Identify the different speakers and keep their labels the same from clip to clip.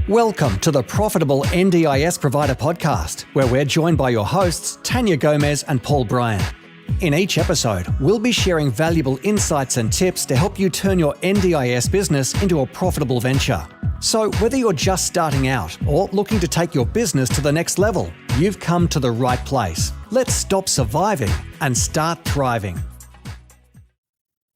Speaker 1: Welcome to the Profitable NDIS Provider Podcast, where we're joined by your hosts, Tania Gomez and Paul Bryan. In each episode, we'll be sharing valuable insights and tips to help you turn your NDIS business into a profitable venture. So whether you're just starting out or looking to take your business to the next level, you've come to the right place. Let's stop surviving and start thriving.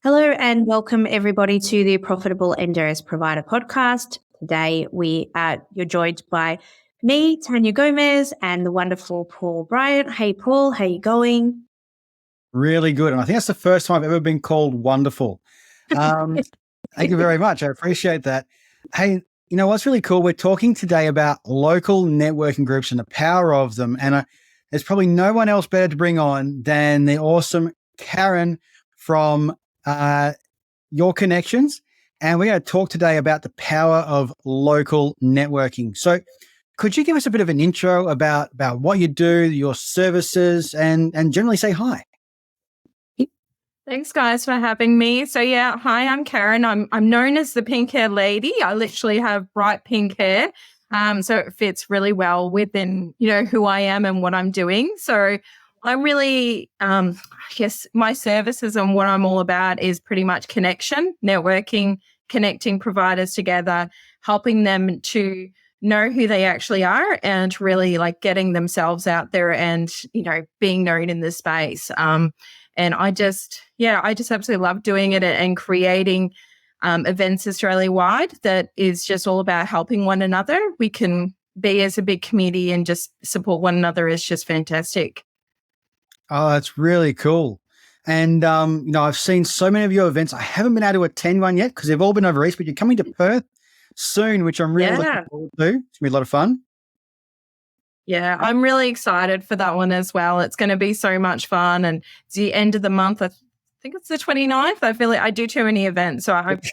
Speaker 2: Hello and welcome everybody to the Profitable NDIS Provider Podcast. Today you're joined by me, Tania Gomez, and the wonderful Paul Bryan. Hey Paul, how you going?
Speaker 3: Really good. And I think that's the first time I've ever been called wonderful. Thank you very much. I appreciate that. Hey, you know what's really cool? We're talking today about local networking groups and the power of them. And there's probably no one else better to bring on than the awesome Karen from Your Connections. And we're going to talk today about the power of local networking. So could you give us a bit of an intro about what you do, your services, and generally say hi?
Speaker 4: Thanks, guys, for having me. So, hi, I'm Karen. I'm known as the pink hair lady. I literally have bright pink hair. So it fits really well within, who I am and what I'm doing. So I really, I guess my services and what I'm all about is pretty much connection, networking, connecting providers together, helping them to know who they actually are and really like getting themselves out there and, being known in this space. And I just absolutely love doing it and creating events Australia-wide that is just all about helping one another. We can be as a big community and just support one another is just fantastic.
Speaker 3: Oh, that's really cool. And, I've seen so many of your events. I haven't been able to attend one yet because they've all been over East, but you're coming to Perth soon, which I'm really looking forward to. It's going to be a lot of fun.
Speaker 4: Yeah, I'm really excited for that one as well. It's going to be so much fun. And it's the end of the month. I think it's the 29th. I feel like I do too many events. So it's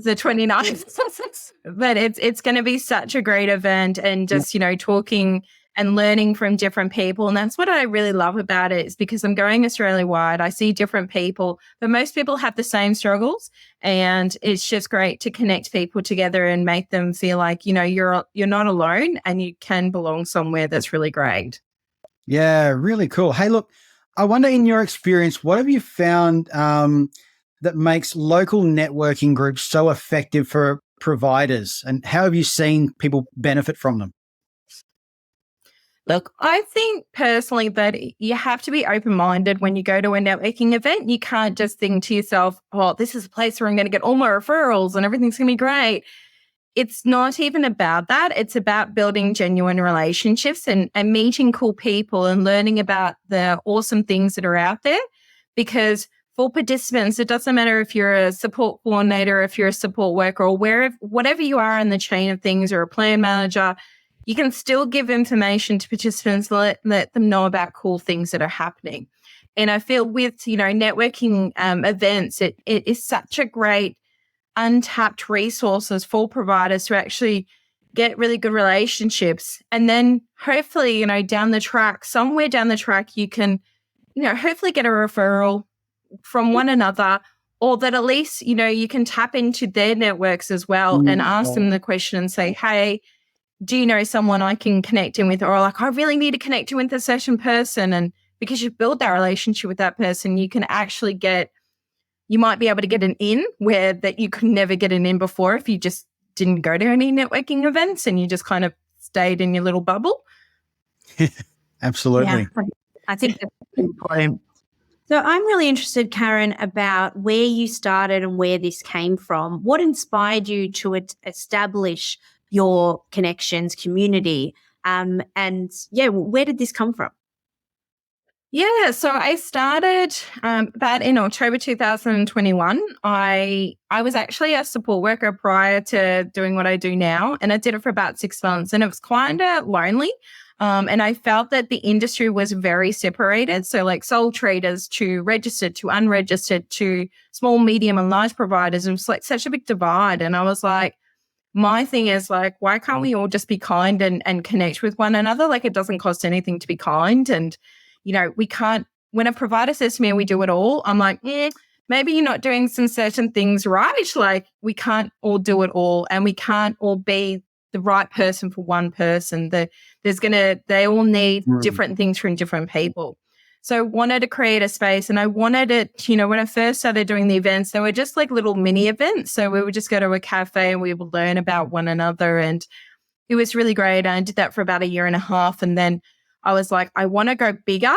Speaker 4: the 29th. But it's going to be such a great event and just, talking and learning from different people. And that's what I really love about it is because I'm going Australia-wide. I see different people, but most people have the same struggles. And it's just great to connect people together and make them feel like, you're not alone and you can belong somewhere that's really great.
Speaker 3: Yeah, really cool. Hey, look, I wonder in your experience, what have you found that makes local networking groups so effective for providers? And how have you seen people benefit from them?
Speaker 4: Look, I think personally that you have to be open-minded when you go to a networking event. You can't just think to yourself, oh, this is a place where I'm going to get all my referrals and everything's going to be great. It's not even about that. It's about building genuine relationships and meeting cool people and learning about the awesome things that are out there. Because for participants, it doesn't matter if you're a support coordinator, if you're a support worker or whatever you are in the chain of things or a plan manager, you can still give information to participants, let them know about cool things that are happening. And I feel with, networking events, it is such a great untapped resources for providers to actually get really good relationships. And then hopefully, somewhere down the track, you can, hopefully get a referral from one another or that at least, you can tap into their networks as well and ask them the question and say, hey, do you know someone I can connect in with? Or like, I really need to connect in with a certain person. And because you build that relationship with that person, you can actually you might be able to get an in where that you could never get an in before if you just didn't go to any networking events and you just kind of stayed in your little bubble.
Speaker 3: Absolutely.
Speaker 2: Yeah, I think that's important. So I'm really interested, Karen, about where you started and where this came from. What inspired you to establish your connections community? Where did this come from?
Speaker 4: Yeah, so I started about in October 2021. I was actually a support worker prior to doing what I do now, and I did it for about 6 months, and it was kind of lonely. And I felt that the industry was very separated. So like sole traders to registered to unregistered to small, medium, and large providers. It was like such a big divide, and I was like, my thing is like, why can't we all just be kind and connect with one another? Like it doesn't cost anything to be kind. And, we can't, when a provider says to me, we do it all, I'm like, maybe you're not doing some certain things right. Like we can't all do it all, and we can't all be the right person for one person. They all need different things from different people. So I wanted to create a space, and I wanted it, when I first started doing the events, they were just like little mini events. So we would just go to a cafe and we would learn about one another, and it was really great. I did that for about 1.5 years. And then I was like, I want to go bigger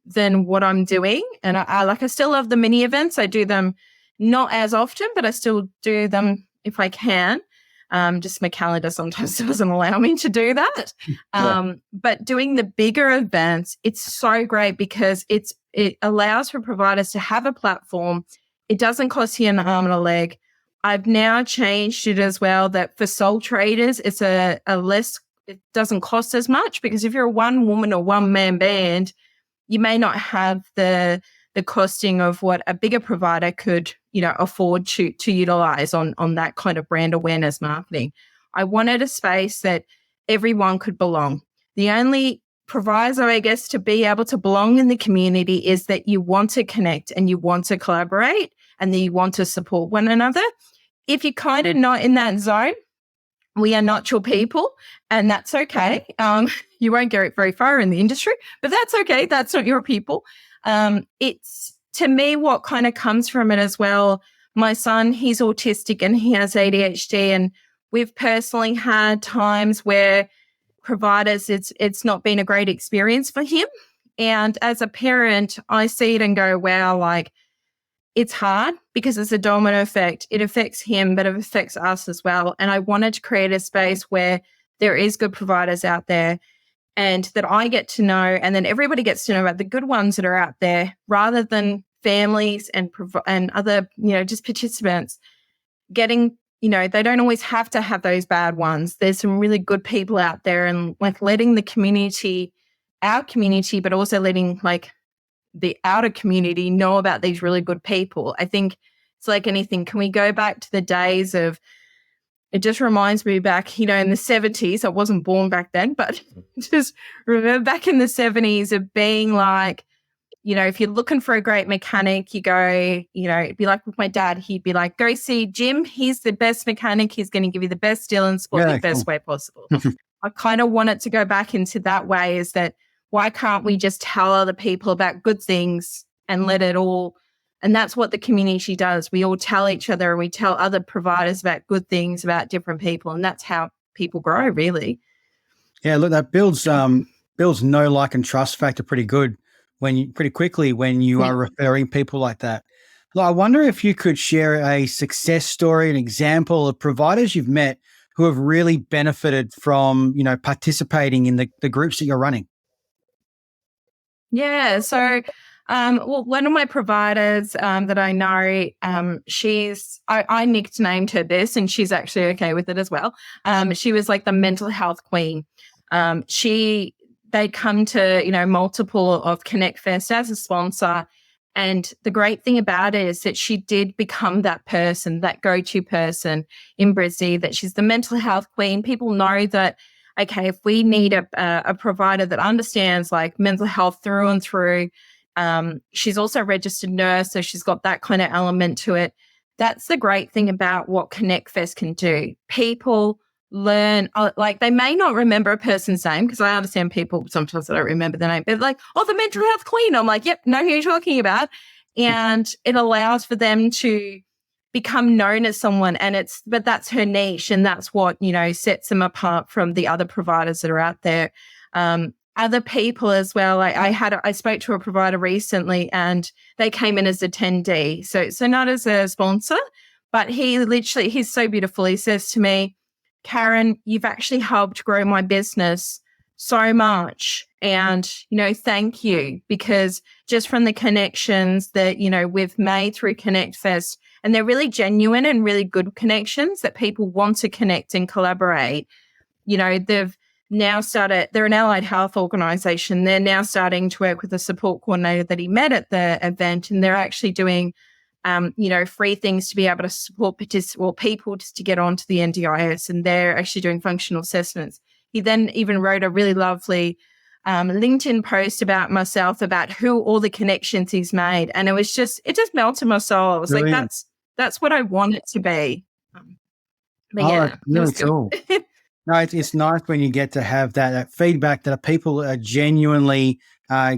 Speaker 4: than what I'm doing. And I still love the mini events. I do them not as often, but I still do them if I can. Just my calendar sometimes doesn't allow me to do that. But doing the bigger events, it's so great because it allows for providers to have a platform. It doesn't cost you an arm and a leg. I've now changed it as well that for sole traders, it's it doesn't cost as much, because if you're a one woman or one man band, you may not have the costing of what a bigger provider could, afford to utilize on that kind of brand awareness marketing. I wanted a space that everyone could belong. The only proviso, I guess, to be able to belong in the community is that you want to connect and you want to collaborate and that you want to support one another. If you're kind of not in that zone, we are not your people, and that's okay. You won't get very far in the industry, but that's okay. That's not your people. It's, to me, what kind of comes from it as well. My son, he's autistic and he has ADHD, and we've personally had times where providers, it's not been a great experience for him. And as a parent, I see it and go, wow, like, it's hard because it's a domino effect. It affects him, but it affects us as well. And I wanted to create a space where there is good providers out there, and that I get to know, and then everybody gets to know about the good ones that are out there, rather than families and other, just participants getting, they don't always have to have those bad ones. There's some really good people out there, and like letting the community, our community, but also letting like the outer community know about these really good people. I think it's like anything. Can we go back to the days of, it just reminds me back, in the 70s, I wasn't born back then, but just remember back in the 70s of being like, if you're looking for a great mechanic, you go, it'd be like with my dad, he'd be like, go see Jim. He's the best mechanic. He's going to give you the best deal and support the best way possible. I kind of want it to go back into that way, is that why can't we just tell other people about good things and let it all, and that's what the community does. We all tell each other, and we tell other providers about good things about different people, and that's how people grow, really.
Speaker 3: Yeah, look, that builds know, like, and trust factor pretty quickly when you are referring people like that. Look, I wonder if you could share a success story, an example of providers you've met who have really benefited from, participating in the groups that you're running.
Speaker 4: Yeah. So, one of my providers that I know, I nicknamed her this, and she's actually okay with it as well. She was like the mental health queen. They'd come to, multiple of Connect Fest as a sponsor. And the great thing about it is that she did become that person, that go-to person in Brizzy, that she's the mental health queen. People know that, okay, if we need a provider that understands like mental health through and through, she's also a registered nurse, so she's got that kind of element to it. That's the great thing about what Connect Fest can do. People learn, like they may not remember a person's name, because I understand people sometimes don't remember the name, but like, oh, the mental health queen. I'm like, yep, know who you're talking about. And it allows for them to become known as someone, but that's her niche, and that's what, sets them apart from the other providers that are out there. Other people as well. I spoke to a provider recently, and they came in as attendee. So not as a sponsor, but he's so beautiful. He says to me, Karen, you've actually helped grow my business so much. And, thank you, because just from the connections that, we've made through Connect Fest, and they're really genuine and really good connections that people want to connect and collaborate. They've now started, they're an allied health organization. They're now starting to work with a support coordinator that he met at the event, and they're actually doing free things to be able to support people just to get onto the NDIS, and they're actually doing functional assessments. He then even wrote a really lovely LinkedIn post about myself, about who all the connections he's made. And it just melted my soul. I was
Speaker 3: Brilliant.
Speaker 4: like, that's what I want it to be. But yeah,
Speaker 3: that's really cool. No, it's nice when you get to have that feedback that people are genuinely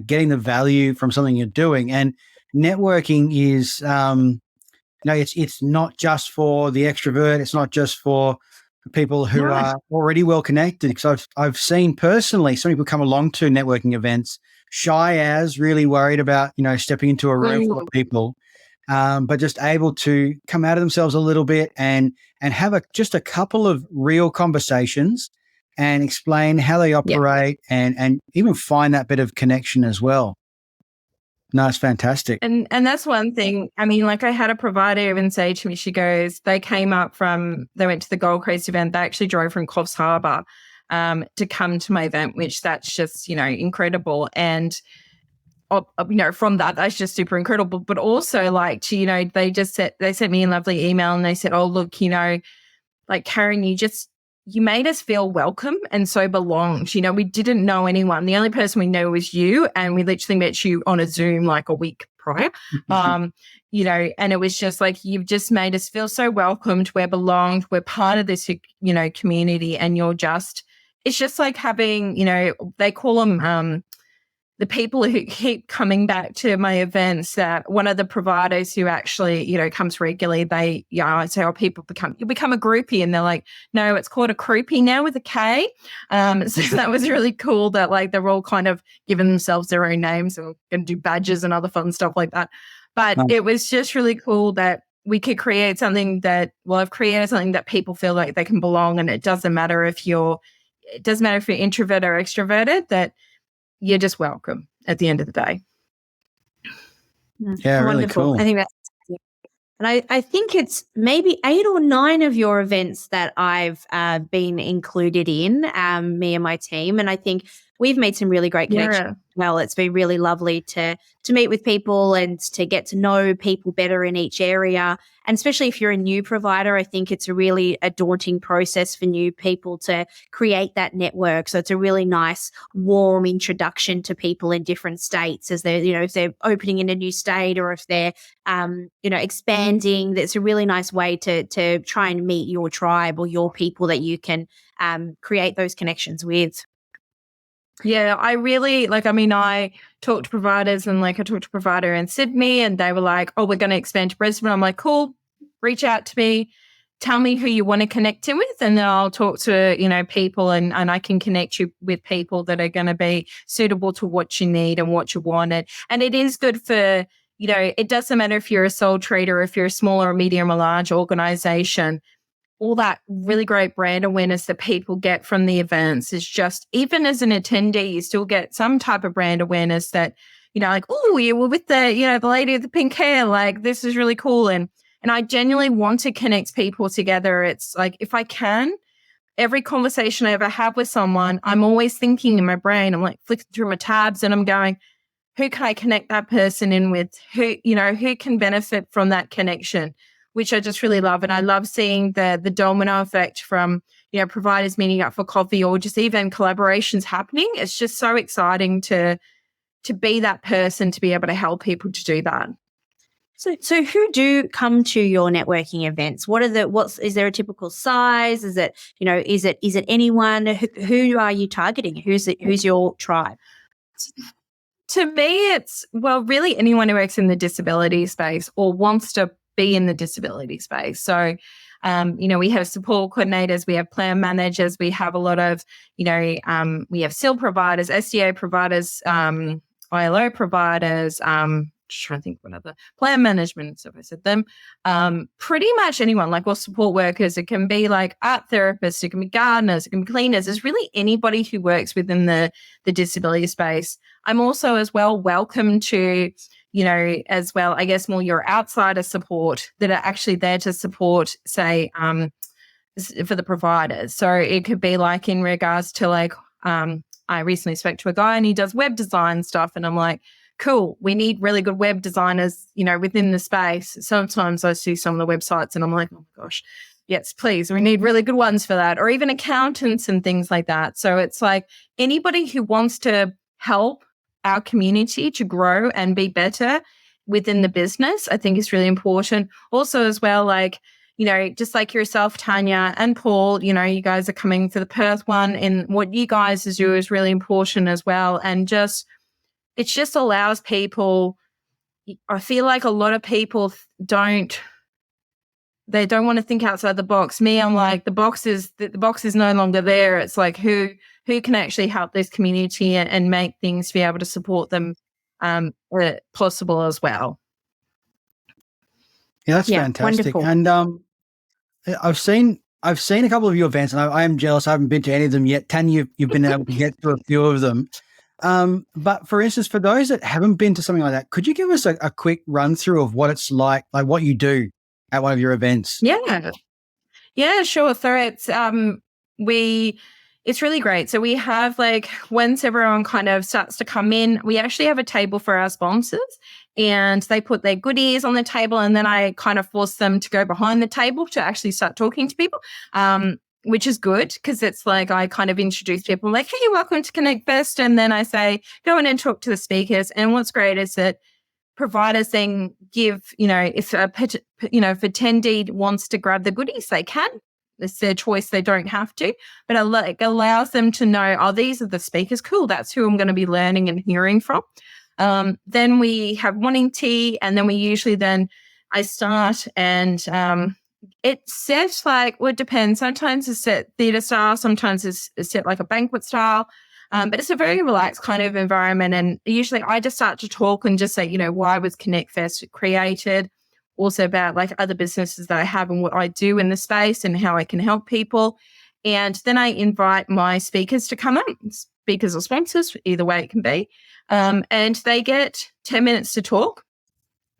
Speaker 3: getting the value from something you're doing. And networking is, it's not just for the extrovert. It's not just for people who are already well connected. Because I've seen personally some people come along to networking events shy as, really worried about stepping into a room full of people, but just able to come out of themselves a little bit and have just a couple of real conversations and explain how they operate and even find that bit of connection as well. No, it's fantastic.
Speaker 4: And that's one thing. I mean, like I had a provider even say to me, she goes, they went to the Gold Coast event. They actually drove from Coffs Harbour to come to my event, which that's just, incredible. And, from that's just super incredible. But also they sent me a lovely email and they said, oh, look, like Karen, you made us feel welcome and so belonged. We didn't know anyone. The only person we know was you, and we literally met you on a Zoom like a week prior. And it was just like, you've just made us feel so welcomed. We're belonged. We're part of this, community, and it's just like having, they call them the people who keep coming back to my events. That one of the providers who actually, comes regularly, I say, oh, you become a groupie, and they're like, no, it's called a croupie now with a K. So that was really cool that they're all kind of giving themselves their own names and going to do badges and other fun stuff like that. But it was just really cool that we could create something I've created something that people feel like they can belong, and it doesn't matter if you're introvert or extroverted, that you're just welcome at the end of the day.
Speaker 3: Yeah, really cool.
Speaker 2: I think that's, and I think it's maybe 8 or 9 of your events that I've been included in, me and my team. And I think we've made some really great connections. Well, it's been really lovely to meet with people and to get to know people better in each area. And especially if you're a new provider, I think it's a daunting process for new people to create that network. So it's a really nice, warm introduction to people in different states as they're, if they're opening in a new state or if they're, expanding. That's a really nice way to try and meet your tribe or your people that you can create those connections with.
Speaker 4: Yeah, I really I talked to providers, and I talked to a provider in Sydney, and they were like, oh, we're going to expand to Brisbane. I'm like, cool, reach out to me, tell me who you want to connect in with, and then I'll talk to, people and I can connect you with people that are going to be suitable to what you need and what you wanted. And it is good for, it doesn't matter if you're a sole trader, or if you're a small or medium or large organization. All that really great brand awareness that people get from the events is just, even as an attendee, you still get some type of brand awareness that, oh, you were with the, the lady with the pink hair, this is really cool. And I genuinely want to connect people together. It's like, if I can, every conversation I ever have with someone, I'm always thinking in my brain, I'm flicking through my tabs and I'm going, who can I connect that person in with? Who can benefit from that connection? Which I just really love. And I love seeing the domino effect from, providers meeting up for coffee or just even collaborations happening. It's just so exciting to be that person, to be able to help people to do that.
Speaker 2: So who do come to your networking events? Is there a typical size? Is it, is it anyone? Who are you targeting? Who's your tribe?
Speaker 4: To me, it's, really anyone who works in the disability space or wants to be in the disability space. So, we have support coordinators, we have plan managers, we have a lot of, we have SIL providers, SDA providers, ILO providers, just trying to think what other plan management, so if I said them, pretty much anyone, or support workers. It can be art therapists, it can be gardeners, it can be cleaners. It's really anybody who works within the disability space. I'm also as well welcome to, as well, I guess more your outsider support that are actually there to support, say, for the providers. So it could be in regards to I recently spoke to a guy and he does web design stuff, and I'm like, cool, we need really good web designers, within the space. Sometimes I see some of the websites and I'm like, oh my gosh, yes, please. We need really good ones for that, or even accountants and things like that. So it's like anybody who wants to help our community to grow and be better within the business, I think is really important. Also, as well, like, you know, just like yourself, Tania and Paul, you know, you guys are coming for the Perth one, and what you guys do is really important as well. And just, it just allows people, I feel like a lot of people don't want to think outside the box. Me, I'm like, the box is no longer there. It's like who can actually help this community and make things to be able to support them possible as well.
Speaker 3: Yeah, that's fantastic.
Speaker 2: Wonderful.
Speaker 3: And I've seen a couple of your events, and I am jealous. I haven't been to any of them yet. Tanya, you've been able to get to a few of them. But for instance, for those that haven't been to something like that, could you give us a quick run through of what it's like what you do at one of your events?
Speaker 4: Yeah, sure. So it's really great. So we have, like, once everyone kind of starts to come in, we actually have a table for our sponsors, and they put their goodies on the table, and then I kind of force them to go behind the table to actually start talking to people, which is good because it's like I kind of introduce people like, hey, welcome to Connect Fest. And then I say, go in and talk to the speakers. And what's great is that providers then give, you know, if attendee wants to grab the goodies, they can. It's their choice. They don't have to, but it allows them to know, oh, these are the speakers. Cool. That's who I'm going to be learning and hearing from. Then we have morning tea, and then I start, and it's set like, well, it depends. Sometimes it's set theatre style. Sometimes it's set like a banquet style. But it's a very relaxed kind of environment. And usually I just start to talk and just say, you know, why was Connect Fest created? Also about like other businesses that I have and what I do in the space and how I can help people. And then I invite my speakers to come up, speakers or sponsors, either way it can be. And they get 10 minutes to talk.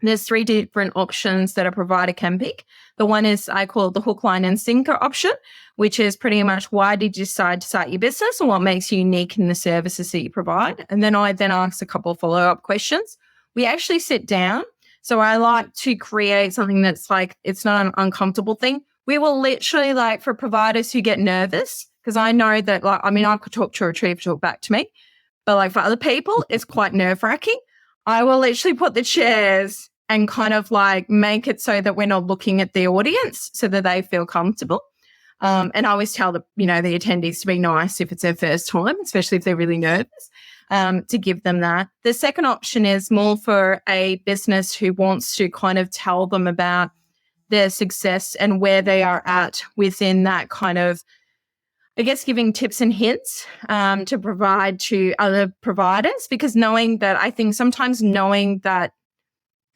Speaker 4: There's 3 different options that a provider can pick. The one is, I call it the hook, line, and sinker option, which is pretty much, why did you decide to start your business and what makes you unique in the services that you provide? And then I ask a couple of follow-up questions. We actually sit down. So I like to create something that's like, it's not an uncomfortable thing. We will literally, like, for providers who get nervous, because I know that, like, I mean, I could talk to a retriever talk back to me, but like for other people, it's quite nerve-wracking. I will literally put the chairs and kind of like make it so that we're not looking at the audience so that they feel comfortable. And I always tell the attendees to be nice if it's their first time, especially if they're really nervous, to give them that. The second option is more for a business who wants to kind of tell them about their success and where they are at within that kind of, I guess, giving tips and hints to provide to other providers, because I think sometimes knowing that,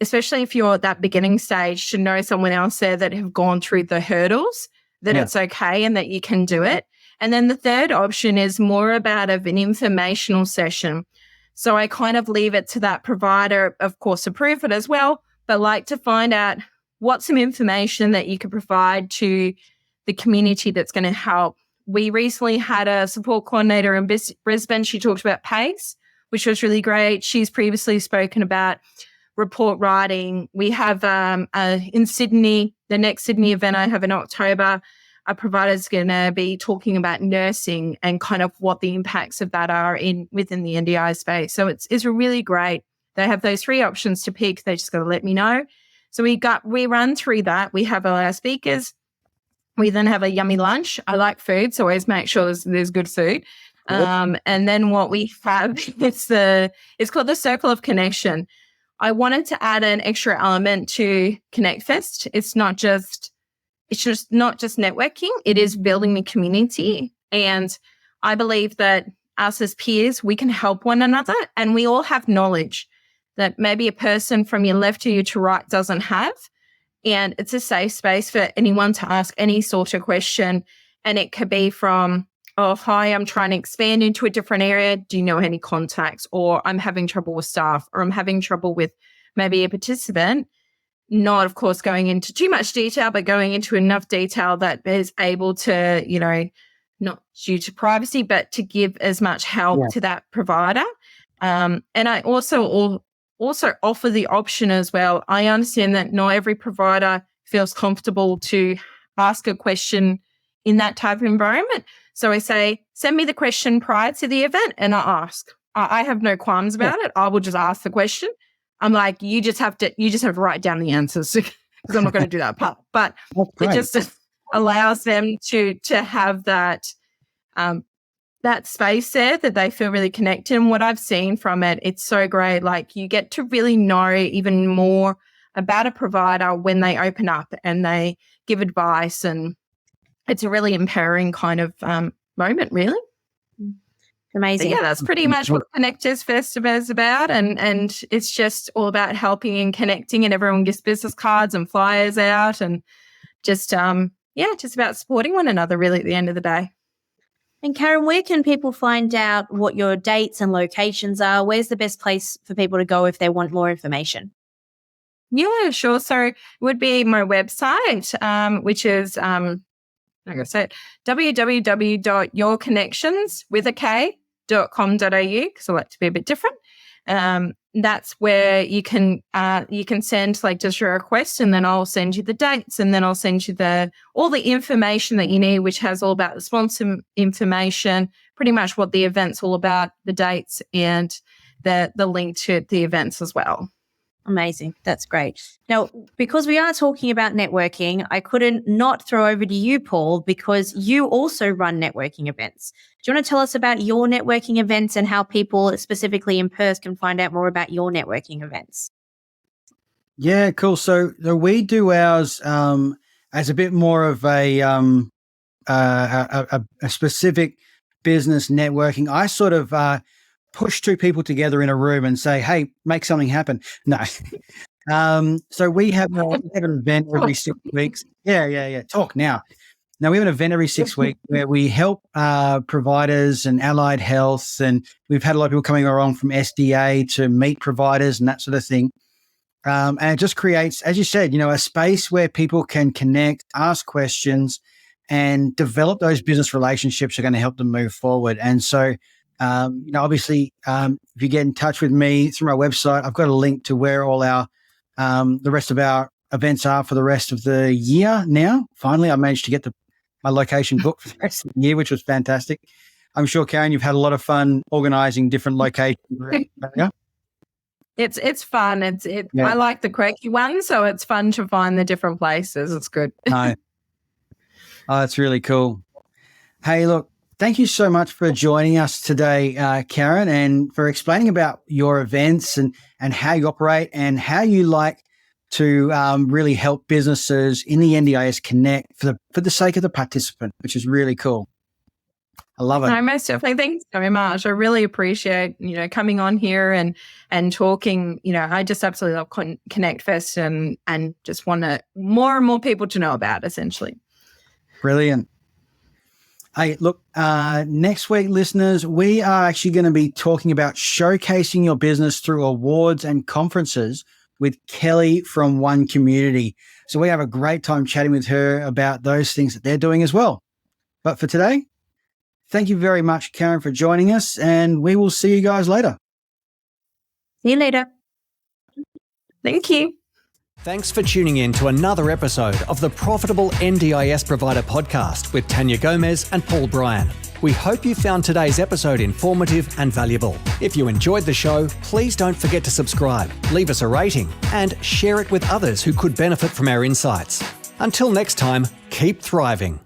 Speaker 4: especially if you're at that beginning stage, to know someone else there that have gone through the hurdles, that it's okay and that you can do it. And then the third option is more about an informational session. So I kind of leave it to that provider, of course, approve it as well, but like to find out what's some information that you could provide to the community that's going to help. We recently had a support coordinator in Brisbane. She talked about PACE, which was really great. She's previously spoken about report writing. We have in Sydney, the next Sydney event I have in October, a provider's going to be talking about nursing and kind of what the impacts of that are within the NDIS space. So it's really great. They have those 3 options to pick. They just got to let me know. So we run through that. We have our speakers. We then have a yummy lunch. I like food, so always make sure there's good food. And then what we have, it's called the Circle of Connection. I wanted to add an extra element to Connect Fest. It's just not just networking. It is building the community. And I believe that us as peers, we can help one another, and we all have knowledge that maybe a person from your left to your to right doesn't have. And it's a safe space for anyone to ask any sort of question. And it could be from, oh, hi, I'm trying to expand into a different area. Do you know any contacts? Or I'm having trouble with staff, or I'm having trouble with maybe a participant. Not, of course, going into too much detail, but going into enough detail that is able to, you know, not due to privacy, but to give as much help to that provider. And I also offer the option as well. I understand that not every provider feels comfortable to ask a question in that type of environment. So I say, send me the question prior to the event and I ask. I have no qualms about it. I will just ask the question. I'm like, you just have to write down the answers because I'm not going to do that part. But it just allows them to have that that space there that they feel really connected. And what I've seen from it, it's so great. Like you get to really know even more about a provider when they open up and they give advice, and it's a really empowering kind of moment, really.
Speaker 2: Amazing.
Speaker 4: So yeah, that's pretty much what Connectors Festival is about, and it's just all about helping and connecting, and everyone gets business cards and flyers out, and just just about supporting one another really at the end of the day.
Speaker 2: And Karen, where can people find out what your dates and locations are? Where's the best place for people to go if they want more information?
Speaker 4: Yeah, sure. So it would be my website, which is like I said, www.yourconnections.com.au, because I like to be a bit different. That's where you can send like just your request, and then I'll send you the dates, and then I'll send you all the information that you need, which has all about the sponsor information, pretty much what the event's all about, the dates, and the link to the events as well.
Speaker 2: Amazing. That's great. Now, because we are talking about networking, I couldn't not throw over to you, Paul, because you also run networking events. Do you want to tell us about your networking events and how people specifically in Perth can find out more about your networking events?
Speaker 3: Yeah, cool. So we do ours as a bit more of a specific business networking. I sort of push two people together in a room and say, hey, make something happen. No. So we have an event every 6 weeks. Yeah. Talk now. Now we have an event every 6 weeks where we help providers and allied health. And we've had a lot of people coming along from SDA to meet providers and that sort of thing. And it just creates, as you said, a space where people can connect, ask questions, and develop those business relationships that are going to help them move forward. And so, obviously, if you get in touch with me through my website, I've got a link to where all our the rest of our events are for the rest of the year now. Finally, I managed to get my location booked for the rest of the year, which was fantastic. I'm sure, Karen, you've had a lot of fun organising different locations. Yeah?
Speaker 4: It's fun. I like the quirky one, so it's fun to find the different places. It's good.
Speaker 3: Oh, that's really cool. Hey, look, thank you so much for joining us today, Karen, and for explaining about your events and how you operate and how you like to really help businesses in the NDIS connect for the sake of the participant, which is really cool. I love it.
Speaker 4: No, most definitely. Thanks very much. I really appreciate, coming on here and talking. I just absolutely love Connect Fest and just want more and more people to know about, essentially.
Speaker 3: Brilliant. Hey, look, next week, listeners, we are actually going to be talking about showcasing your business through awards and conferences with Kelly from One Community. So we have a great time chatting with her about those things that they're doing as well. But for today, thank you very much, Karen, for joining us, and we will see you guys later.
Speaker 2: See you later.
Speaker 4: Thank you.
Speaker 1: Thanks for tuning in to another episode of the Profitable NDIS Provider Podcast with Tania Gomez and Paul Bryan. We hope you found today's episode informative and valuable. If you enjoyed the show, please don't forget to subscribe, leave us a rating, and share it with others who could benefit from our insights. Until next time, keep thriving.